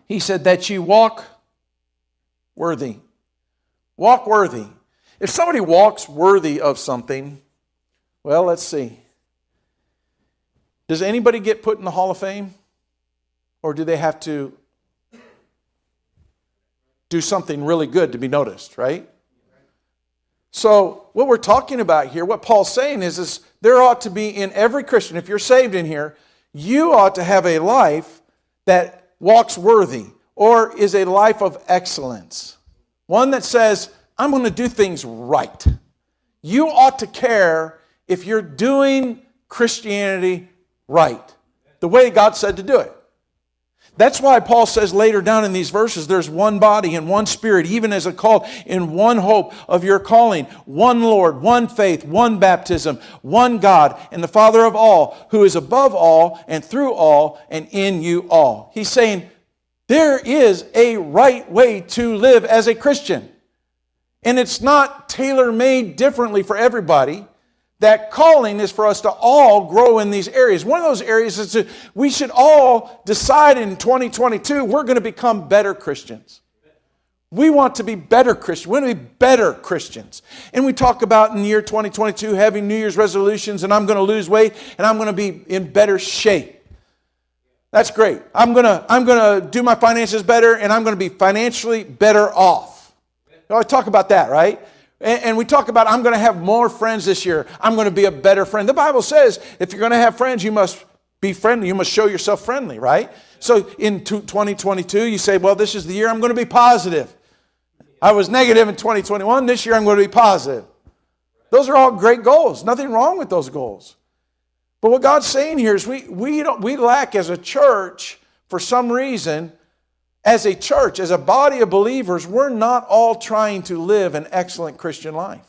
He said that you walk worthy. Walk worthy. If somebody walks worthy of something, well, let's see. Does anybody get put in the Hall of Fame? Or do they have to do something really good to be noticed, right? So what we're talking about here, what Paul's saying is there ought to be in every Christian, if you're saved in here, you ought to have a life that walks worthy or is a life of excellence. One that says, I'm going to do things right. You ought to care if you're doing Christianity right, the way God said to do it. That's why Paul says later down in these verses, there's one body and one spirit, even as a called in one hope of your calling, one Lord, one faith, one baptism, one God, and the Father of all, who is above all and through all and in you all. He's saying there is a right way to live as a Christian. And it's not tailor-made differently for everybody. That calling is for us to all grow in these areas. One of those areas is that we should all decide in 2022 we're going to become better Christians. We want to be better Christians. We want to be better Christians. And we talk about in the year 2022 having New Year's resolutions, and I'm going to lose weight and I'm going to be in better shape. That's great. I'm going to do my finances better and I'm going to be financially better off. I talk about that, right? And we talk about, I'm going to have more friends this year. I'm going to be a better friend. The Bible says, if you're going to have friends, you must be friendly. You must show yourself friendly, right? So in 2022, you say, well, this is the year I'm going to be positive. I was negative in 2021. This year I'm going to be positive. Those are all great goals. Nothing wrong with those goals. But what God's saying here is we lack as a church, for some reason, as a church, as a body of believers, we're not all trying to live an excellent Christian life.